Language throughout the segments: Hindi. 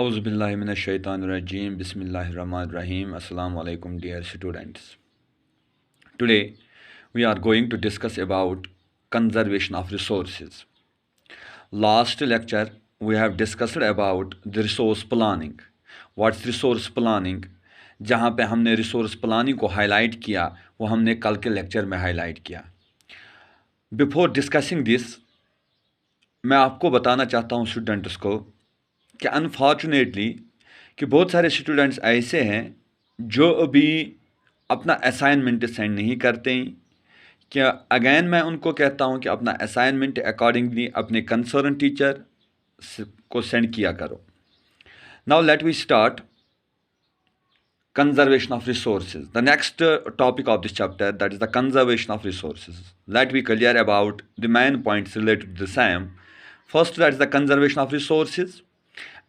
Auzubillahiminash-shaytanir-rajim. Bismillahir-rahmanir-rahim. Assalamu alaikum, dear students. Today we are going to discuss about conservation of resources. Last lecture we have discussed about the resource planning. What's resource planning? जहाँ पे हमने रिसोर्स प्लानिंग को हाईलाइट किया वो हमने कल के लेक्चर में हाईलाइट किया. बिफोर डिस्कसिंग दिस मैं आपको बताना चाहता हूँ स्टूडेंट्स को कि अनफॉर्चुनेटली कि बहुत सारे स्टूडेंट्स ऐसे हैं जो अभी अपना असाइनमेंट सेंड नहीं करते हैं. क्या अगेन मैं उनको कहता हूं कि अपना असाइनमेंट अकॉर्डिंगली अपने कंसर्न टीचर को सेंड किया करो. Now let we start conservation of resources. The next topic of this chapter, that is the conservation of resources. Let me clear about the main points related to the same. First, that is the conservation of resources,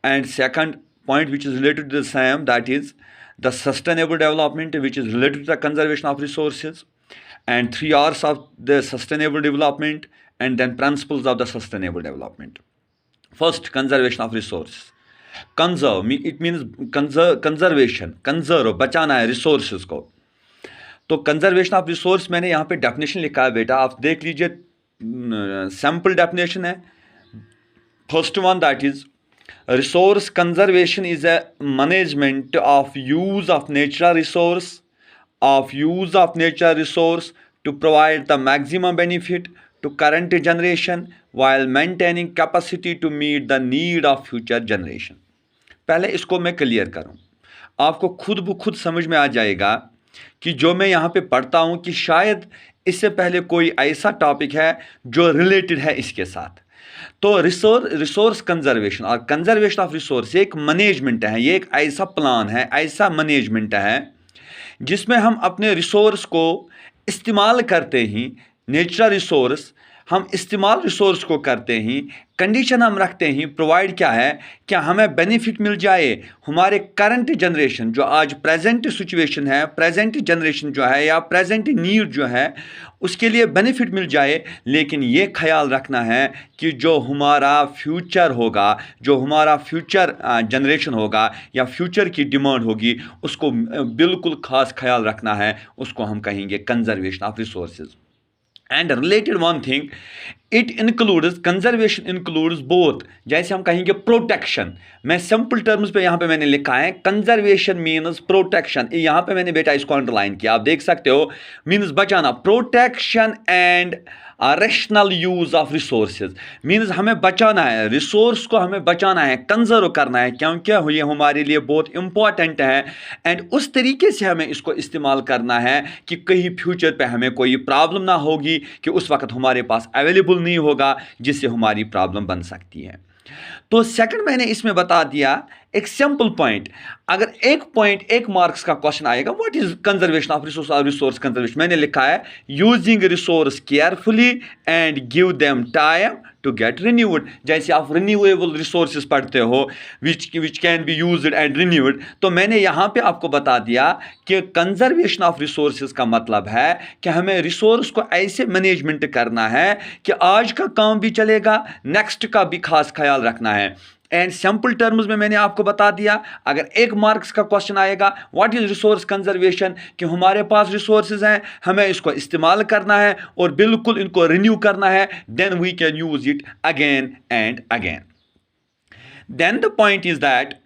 and second point which is related to the same, that is the sustainable development, which is related to the conservation of resources, and 3 R's of the sustainable development, and then principles of the sustainable development. First, conservation of resources. Conserve it means conservation, conserve बचाना है रिसोर्सेज को. तो कंजर्वेशन ऑफ रिसोर्स मैंने यहाँ पे डेफिनेशन लिखा है बेटा, आप देख लीजिए. सैम्पल डेफिनेशन है. First one that is resource conservation is a management of use of natural resource to provide the maximum benefit to current generation while maintaining capacity to meet the need of future generation. पहले इसको मैं क्लियर करूं, आपको खुद ब खुद समझ में आ जाएगा कि जो मैं यहाँ पे पढ़ता हूँ कि शायद इससे पहले कोई ऐसा टॉपिक है जो रिलेटेड है इसके साथ. तो रिसोर्स कंजर्वेशन और कंजर्वेशन ऑफ रिसोर्स एक मैनेजमेंट है, ये एक ऐसा प्लान है, ऐसा मैनेजमेंट है जिसमें हम अपने रिसोर्स को इस्तेमाल करते ही. नेचुरल रिसोर्स हम इस्तेमाल रिसोर्स को करते ही, कंडीशन हम रखते ही प्रोवाइड क्या है, क्या हमें बेनिफिट मिल जाए हमारे करंट जनरेशन जो आज प्रेजेंट सिचुएशन है, प्रेजेंट जनरेशन जो है या प्रेजेंट नीड जो है उसके लिए बेनिफिट मिल जाए. लेकिन ये ख्याल रखना है कि जो हमारा फ्यूचर होगा, जो हमारा फ्यूचर जनरेशन होगा या फ्यूचर की डिमांड होगी, उसको बिल्कुल ख़ास ख्याल रखना है. उसको हम कहेंगे conservation of resources. And related one thing, it includes, conservation includes both. जैसे हम कहेंगे प्रोटेक्शन, मैं सिंपल टर्म्स पे यहाँ पे मैंने लिखा है कंजर्वेशन मीन्स प्रोटेक्शन. यहाँ पे मैंने बेटा इसको अंडरलाइन किया, आप देख सकते हो. मीन्स बचाना, protection and rational use of resources. Means हमें बचाना है, रिसोर्स को हमें बचाना है, कंजर्व करना है, क्योंकि ये हमारे लिए बहुत इंपॉर्टेंट है. एंड उस तरीके से हमें इसको इस्तेमाल करना है कि कहीं फ्यूचर पे हमें कोई प्रॉब्लम ना होगी, कि उस वक्त हमारे पास अवेलेबल नहीं होगा जिससे हमारी प्रॉब्लम बन सकती है. तो सेकंड मैंने इसमें बता दिया एक सिंपल पॉइंट. अगर एक पॉइंट एक मार्क्स का क्वेश्चन आएगा, what is conservation of resource और रिसोर्स कंजर्वेशन, मैंने लिखा है using resource carefully and give them time to get renewed. जैसे आप रिन्यूएबल रिसोर्सेज पढ़ते हो which can be used and renewed, तो मैंने यहाँ पे आपको बता दिया कि कंजर्वेशन ऑफ रिसोर्सेज का मतलब है कि हमें रिसोर्स को ऐसे मैनेजमेंट करना है कि आज का काम भी चलेगा, नेक्स्ट का भी खास ख्याल रखना है. एंड सिंपल टर्म्स में मैंने आपको बता दिया, अगर एक मार्क्स का क्वेश्चन आएगा व्हाट इज रिसोर्स कंजर्वेशन, कि हमारे पास रिसोर्सेज हैं, हमें इसको इस्तेमाल करना है और बिल्कुल इनको रिन्यू करना है, then we can use it again and again. Then the point is that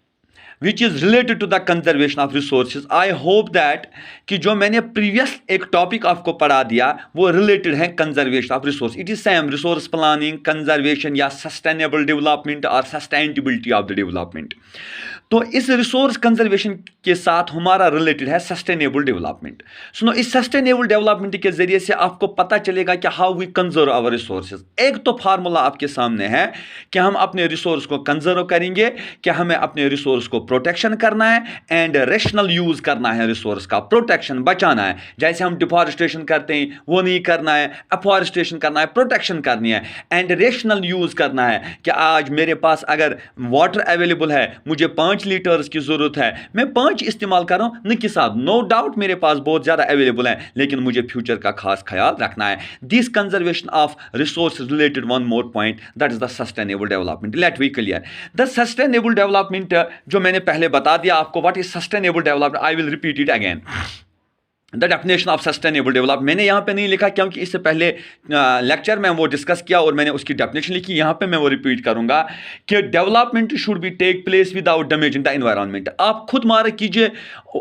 which is related to the conservation of resources. I hope that कि जो मैंने प्रीवियस एक टॉपिक आपको पढ़ा दिया वो रिलेटेड है conservation of resource. It is same, resource planning, conservation या सस्टेनेबल डेवलपमेंट और सस्टेनेबिलिटी ऑफ द डेवलपमेंट. तो इस रिसोर्स कंजर्वेशन के साथ हमारा रिलेटेड है सस्टेनेबल डेवलपमेंट. सुनो, इस सस्टेनेबल डेवलपमेंट के जरिए से आपको पता चलेगा कि how we conserve our resources. एक तो फार्मूला आपके सामने है कि हम अपने रिसोर्स को कंजर्व करेंगे, कि हमें अपने रिसोर्स को प्रोटेक्शन करना है एंड रेशनल यूज करना है रिसोर्स का, प्रोटेक्शन बचाना है। जैसे हम डिफॉरेस्टेशन करते हैं वो नहीं करना है, अफॉरेस्टेशन करना है, प्रोटेक्शन करनी है। एंड रेशनल यूज करना है कि आज मेरे पास अगर वाटर अवेलेबल है, मुझे 5 लीटर्स की जरूरत है, मैं 5 इस्तेमाल कर रहा हूं, न कि साथ नो डाउट मेरे पास बहुत ज्यादा अवेलेबल है, लेकिन मुझे फ्यूचर का खास ख्याल रखना है। This conservation of resource related one more point, that is the sustainable development. Let we clear the sustainable development, जो मैंने पहले बता दिया आपको what is sustainable development, I will repeat it again. The definition of sustainable development मैंने यहाँ पे नहीं लिखा क्योंकि इससे पहले लेक्चर में वो डिस्कस किया और मैंने उसकी डेफिनेशन लिखी। यहाँ पे मैं वो रिपीट करूँगा कि development should be take place without damaging the environment. आप खुद मार्क कीजिए,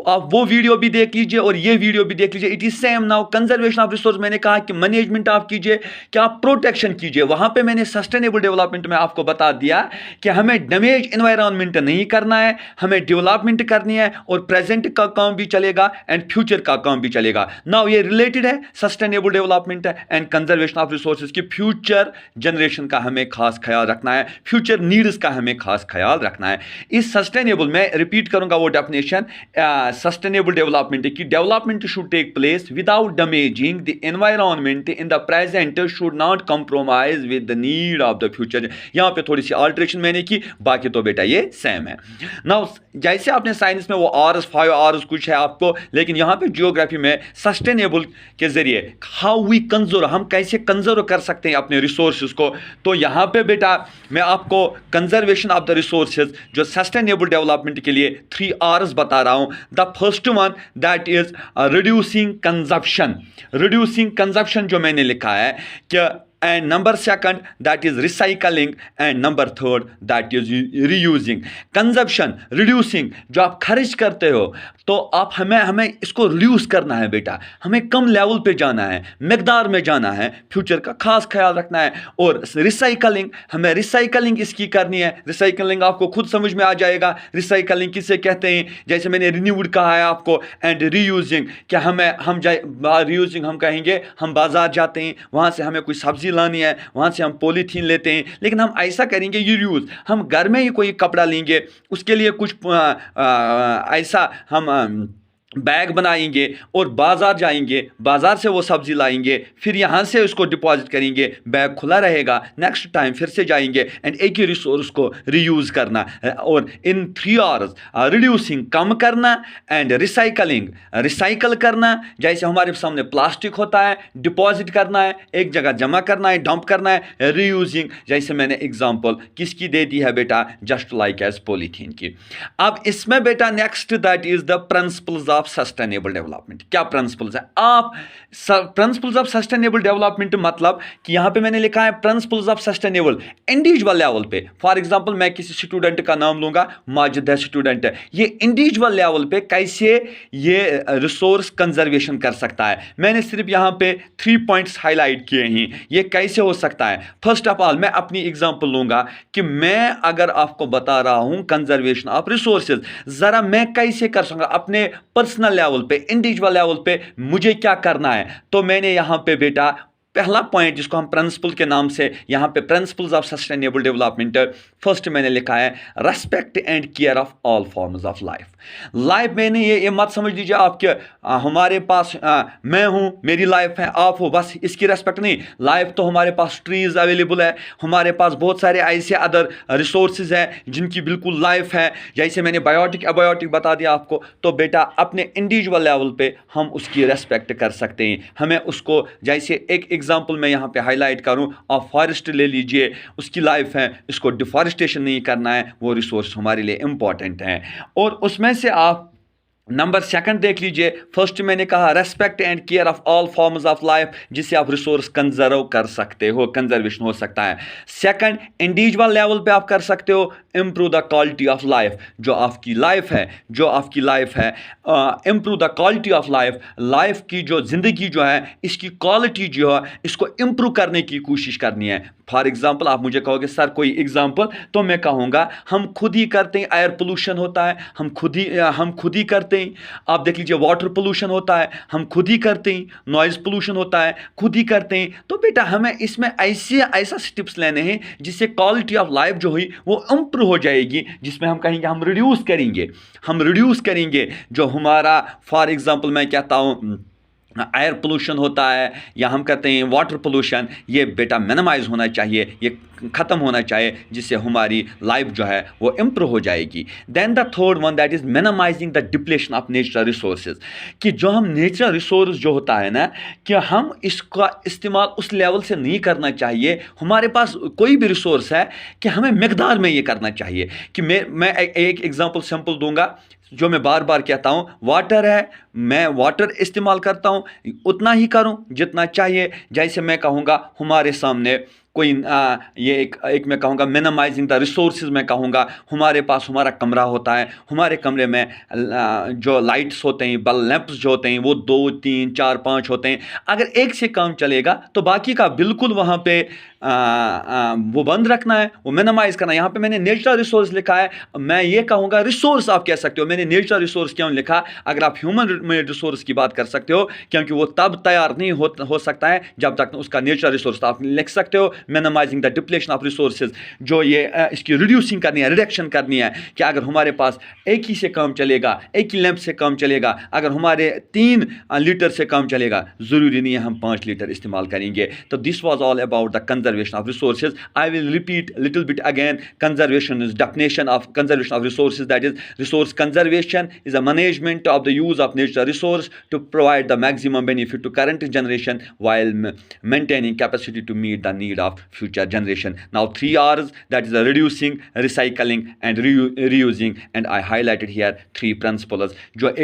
आप वो वीडियो भी देख लीजिए और ये वीडियो भी देख लीजिए, it is same. Now conservation of resource मैंने कहा कि मैनेजमेंट आप कीजिए, कि आप प्रोटेक्शन कीजिए। वहाँ पे मैंने सस्टेनेबल डेवलपमेंट में आपको बता दिया कि हमें डैमेज एनवायरनमेंट नहीं करना है, हमें डेवलपमेंट करनी है और प्रेजेंट का काम भी चलेगा एंड फ्यूचर का काम भी चलेगा। नाउ ये रिलेटेड है, sustainable development and conservation of resources की फ्यूचर जनरेशन का हमें खास ख्याल रखना है, फ्यूचर नीड्स का हमें खास ख्याल रखना है। इस सस्टेनेबल मैं रिपीट करूंगा वो डेफिनेशन सस्टेनेबल डेवलपमेंट की, development should take place without damaging the environment in the present, should not compromise with the need of the future. यहां पे थोड़ी सी अल्टरेशन मैंने की, बाकी तो बेटा ये सेम है। नाउ जैसे आपने साइंस में वो आर्स 5 आर्स कुछ है आपको, लेकिन यहां पे जियोग्राफी में सस्टेनेबल के जरिए हाउ वी कंजर्व, हम कैसे कंजर्व कर सकते हैं अपने रिसोर्सेज को। तो यहां पे बेटा मैं आपको कंजर्वेशन ऑफ द रिसोर्सेज जो सस्टेनेबल डेवलपमेंट के लिए 3 आर्स बता रहा हूं। The first one that is reducing consumption, reducing consumption जो मैंने लिखा है कि, and number second that is recycling and number third that is reusing। Consumption reducing जो आप खर्च करते हो तो आप हमें इसको रिड्यूस करना है बेटा, हमें कम लेवल पे जाना है, मिकदार में जाना है, फ्यूचर का खास ख्याल रखना है। और रिसाइकलिंग, हमें रिसाइकलिंग इसकी करनी है। रिसाइकलिंग आपको खुद समझ में आ जाएगा रिसाइकलिंग किसे कहते हैं, जैसे मैंने रिन्यूड कहा है आपको। एंड रीयूजिंग क्या हम रीयूजिंग हम कहेंगे हम बाजार जाते हैं, वहाँ से हमें कोई सब्जी लानी है, वहाँ से हम पॉलीथीन लेते हैं, लेकिन हम ऐसा करेंगे यूज, हम घर में ही कोई कपड़ा लेंगे, उसके लिए कुछ ऐसा हम बैग बनाएंगे और बाजार जाएंगे, बाजार से वो सब्जी लाएंगे, फिर यहाँ से उसको डिपॉजिट करेंगे, बैग खुला रहेगा, नेक्स्ट टाइम फिर से जाएंगे एंड एक ही रिसोर्स को रीयूज करना। और इन 3 आवर्स रिड्यूसिंग कम करना एंड रिसाइकलिंग रिसाइकल करना, जैसे हमारे सामने प्लास्टिक होता है डिपॉजिट करना है, एक जगह जमा करना है, डंप करना है। रीयूजिंग जैसे मैंने एग्जांपल किसकी दे दी है बेटा, जस्ट लाइक एज पॉलीथीन की। अब इसमें बेटा next that is the principles of sustainable development. क्या प्रिंसिपल्स है आप, प्रिंसिपल्स ऑफ सस्टेनेबल डेवलपमेंट मतलब कि यहां पे मैंने लिखा है principles of sustainable individual level पे। फॉर एग्जांपल मैं किसी स्टूडेंट का नाम लूंगा, माजिद है स्टूडेंट है, ये इंडिविजुअल लेवल पे कैसे ये रिसोर्स कंजर्वेशन कर सकता है। मैंने सिर्फ यहां पे 3 पॉइंट्स हाईलाइट किए हैं, ये कैसे हो सकता है। फर्स्ट ऑफ ऑल मैं अपनी एग्जांपल लूंगा कि मैं अगर आपको बता रहा हूं कंजर्वेशन ऑफ रिसोर्सेज, जरा मैं कैसे कर सकूंगा अपने पर्सनल लेवल पे, इंडिविजुअल लेवल पे मुझे क्या करना है। तो मैंने यहां पे बेटा पहला पॉइंट जिसको हम प्रिंसिपल के नाम से यहाँ पे principles of sustainable development, first मैंने लिखा है respect and care of all forms of life. Life मैंने ये मत समझ लीजिए आपके हमारे पास मैं हूँ, मेरी लाइफ है, आप हो, बस इसकी रेस्पेक्ट नहीं। लाइफ तो हमारे पास ट्रीज अवेलेबल है, हमारे पास बहुत सारे ऐसे अदर रिसोर्सेज हैं जिनकी बिल्कुल लाइफ है। जैसे मैंने बायोटिक एबायोटिक बता दिया आपको, तो बेटा अपने इंडिविजुअल लेवल पे हम उसकी रेस्पेक्ट कर सकते हैं। हमें उसको जैसे एक एग्जाम्पल मैं यहाँ पे हाईलाइट करूँ, आप फॉरेस्ट ले लीजिए, उसकी लाइफ है, इसको डिफॉरेस्टेशन नहीं करना है, वो रिसोर्स हमारे लिए इंपॉर्टेंट है। और उसमें से आप नंबर सेकंड देख लीजिए, फर्स्ट मैंने कहा respect and care of all forms of life, जिससे आप रिसोर्स कंजर्व कर सकते हो, कंजर्वेशन हो सकता है। सेकंड इंडिविजुअल लेवल पे आप कर सकते हो improve the quality of life, जो आपकी लाइफ है, improve the quality of life, life की जो जिंदगी जो है इसकी क्वालिटी जो है इसको इम्प्रूव करने की कोशिश करनी है। फॉर एग्जाम्पल आप मुझे कहोगे सर कोई एग्जाम्पल, तो मैं कहूँगा हम खुद ही करते हैं, एयर पोल्यूशन होता है, हम खुद ही करते करते हैं। आप देख लीजिए वाटर पोल्यूशन होता है, हम खुद ही करते हैं, नॉइज़ पोल्यूशन होता है, खुद ही करते हैं। तो बेटा हमें इसमें ऐसा स्टेप्स लेने हैं जिससे क्वालिटी ऑफ लाइफ जो हुई वो इम्प्रूव हो जाएगी, जिसमें हम कहेंगे हम रिड्यूस करेंगे जो हमारा, फॉर एग्जांपल मैं कहता हूँ एयर पोल्यूशन होता है या हम कहते हैं वाटर पोल्यूशन, ये बेटा मिनिमाइज़ होना चाहिए, ये ख़त्म होना चाहिए, जिससे हमारी लाइफ जो है वो इम्प्रूव हो जाएगी। Then the third one that is minimizing the depletion of natural resources, कि जो हम नेचुरल रिसोर्स जो होता है ना, कि हम इसका इस्तेमाल उस लेवल से नहीं करना चाहिए। हमारे पास कोई भी रिसोर्स है कि हमें मिकदार में ये करना चाहिए। कि मैं एक एग्जांपल सिंपल दूंगा, जो मैं बार बार कहता हूँ, वाटर है, मैं वाटर इस्तेमाल करता हूँ, उतना ही करूँ जितना चाहिए। जैसे मैं कहूँगा हमारे सामने कोई ये एक मैं कहूँगा मिनिमाइजिंग द रिसोर्सेज, मैं कहूँगा हमारे पास हमारा कमरा होता है, हमारे कमरे में जो लाइट्स होते हैं, बल्ब लैंप्स जो होते हैं वो 2 3 4 5 होते हैं। अगर एक से काम चलेगा तो बाकी का बिल्कुल वहाँ पे वो बंद रखना है, वो मिनिमाइज़ करना है। यहाँ पे मैंने नेचुरल रिसोर्स लिखा है, मैं ये कहूँगा रिसोर्स आप कह सकते हो, मैंने नेचुरल रिसोर्स क्यों लिखा? अगर आप ह्यूमन मेड रिसोर्स की बात कर सकते हो, क्योंकि वो तब तैयार नहीं हो सकता है जब तक उसका नेचुरल रिसोर्स आप लिख सकते हो। Minimizing the depletion of resources, जो ये इसकी रिड्यूसिंग करनी है, रिडक्शन करनी है, कि अगर हमारे पास एक ही से काम चलेगा, एक ही लैंप से काम चलेगा, अगर हमारे 3 लीटर से काम चलेगा, ज़रूरी नहीं है हम 5 लीटर इस्तेमाल करेंगे। तो this was all about the conservation of resources. I will repeat a little bit again. Conservation is definition of conservation of resources, that is, resource conservation is a management of the use of natural resource to provide the maximum benefit to current generation while maintaining capacity to meet the need of future generation. Now 3 R's, that is reducing, recycling and reusing, and I highlighted here 3 principles जो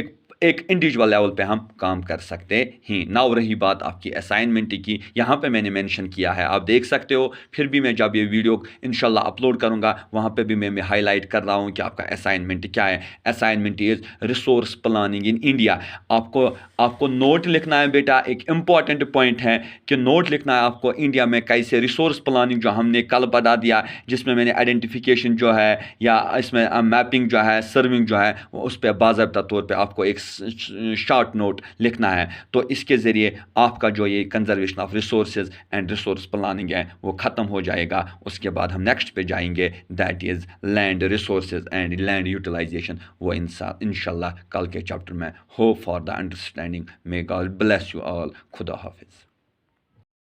एक इंडिविजुअल लेवल पे हम काम कर सकते हैं। नाउ रही बात आपकी असाइनमेंट की, यहाँ पे मैंने मेंशन किया है, आप देख सकते हो। फिर भी मैं जब ये वीडियो इंशाल्लाह अपलोड करूँगा वहाँ पे भी मैं हाईलाइट कर रहा हूँ कि आपका असाइनमेंट क्या है। Assignment is resource planning in India. आपको नोट लिखना है बेटा, एक इम्पॉर्टेंट पॉइंट है कि नोट लिखना है आपको इंडिया में कैसे रिसोर्स प्लानिंग जो हमने कल बता दिया, जिसमें मैंने आइडेंटिफिकेशन जो है या इसमें मैपिंग जो है, सर्विंग जो है, उस पर बाज़ाब्ता तौर पर आपको एक शॉर्ट नोट लिखना है। तो इसके ज़रिए आपका जो ये conservation of resources and resource planning है वो ख़त्म हो जाएगा। उसके बाद हम नेक्स्ट पे जाएंगे, that is land resources and land utilization. वो इंशाल्लाह कल के चैप्टर में। Hope for the understanding. May God bless you all. खुदा हाफिज़।